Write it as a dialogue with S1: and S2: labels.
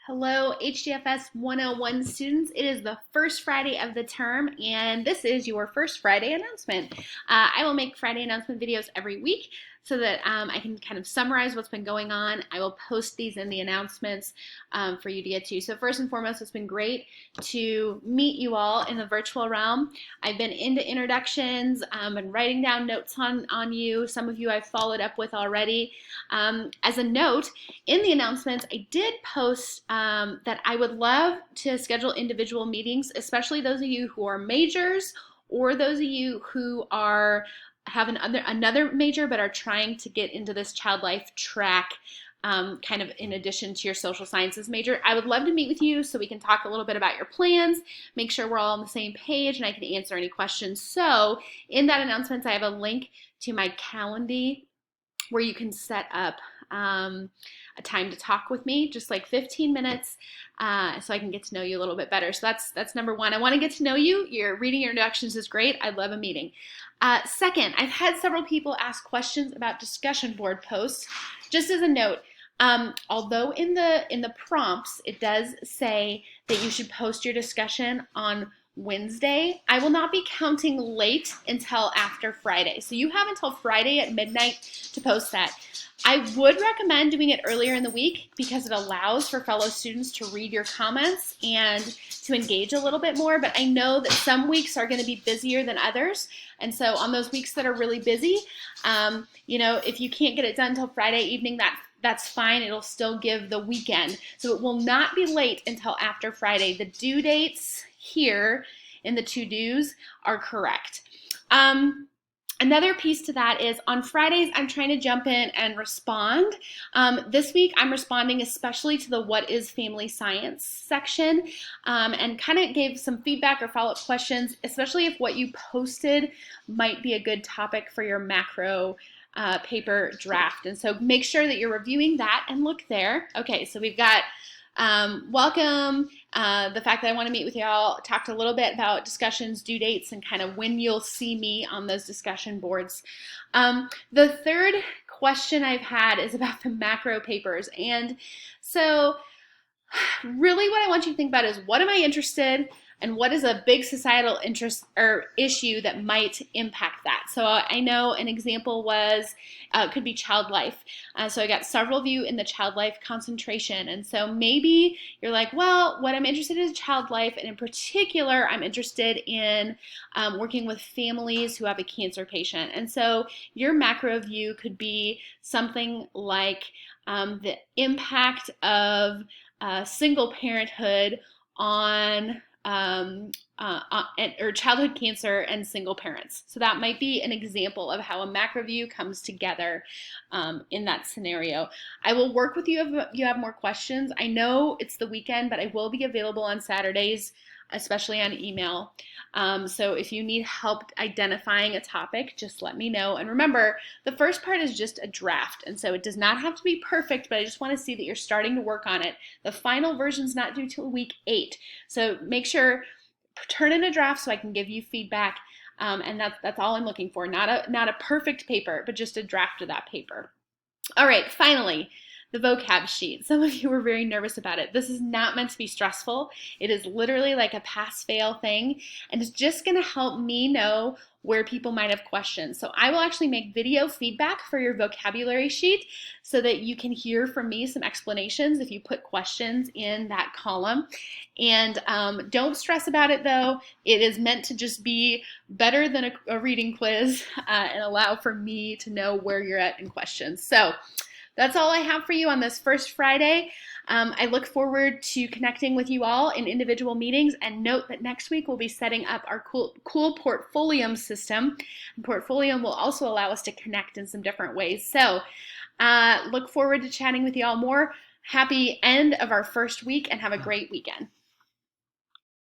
S1: Hello, HDFS 101 students. It is the first Friday of the term, and this is your first Friday announcement. I will make Friday announcement videos every week so that I can kind of summarize what's been going on. I will post these in the announcements for you to get to. So first and foremost, it's been great to meet you all in the virtual realm. I've been into introductions and writing down notes on you. Some of you I've followed up with already. As a note, in the announcements, I did post that I would love to schedule individual meetings, especially those of you who are majors or those of you who have another major but are trying to get into this child life track kind of in addition to your social sciences major. I would love to meet with you so we can talk a little bit about your plans, make sure we're all on the same page, and I can answer any questions. So in that announcement, I have a link to my Calendly where you can set up a time to talk with me, just like 15 minutes, so I can get to know you a little bit better. So that's number one. I want to get to know you. Your reading your introductions is great. I'd love a meeting. Second, I've had several people ask questions about discussion board posts. Just as a note, although in the prompts it does say that you should post your discussion on Wednesday, I will not be counting late until after Friday. So you have until Friday at midnight to post that. I would recommend doing it earlier in the week because it allows for fellow students to read your comments and to engage a little bit more, but I know that some weeks are going to be busier than others, and so on those weeks that are really busy, if you can't get it done until Friday evening, that's fine. It'll still give the weekend. So it will not be late until after Friday. The due dates here in the to-dos are correct. Another piece to that is on Fridays, I'm trying to jump in and respond. This week, I'm responding especially to the What is Family Science section and kind of gave some feedback or follow-up questions, especially if what you posted might be a good topic for your macro paper draft. And so make sure that you're reviewing that and look there. Okay, so we've got welcome, the fact that I want to meet with y'all, talked a little bit about discussions, due dates, and kind of when you'll see me on those discussion boards. The third question I've had is about the macro papers. And so really what I want you to think about is what am I interested and what is a big societal interest or issue that might impact that. So I know an example was, could be child life. So I got several of you in the child life concentration. And so maybe you're like, well, what I'm interested in is child life. And in particular, I'm interested in working with families who have a cancer patient. And so your macro view could be something like the impact of single parenthood on or childhood cancer and single parents. So that might be an example of how a macro view comes together in that scenario. I will work with you if you have more questions. I know it's the weekend, but I will be available on Saturdays, especially on email. So if you need help identifying a topic, just let me know. And remember, the first part is just a draft, and so it does not have to be perfect, but I just want to see that you're starting to work on it. The final version's not due till week 8, so make sure turn in a draft so I can give you feedback, and that's all I'm looking for. Not a perfect paper, but just a draft of that paper. All right, finally, the vocab sheet. Some of you were very nervous about it. This is not meant to be stressful. It is literally like a pass-fail thing, and it's just going to help me know where people might have questions. So I will actually make video feedback for your vocabulary sheet so that you can hear from me some explanations if you put questions in that column. And don't stress about it though. It is meant to just be better than a reading quiz and allow for me to know where you're at in questions. So that's all I have for you on this first Friday. I look forward to connecting with you all in individual meetings, and note that next week we'll be setting up our cool Portfolium system. And Portfolium will also allow us to connect in some different ways. So look forward to chatting with you all more. Happy end of our first week and have a great weekend.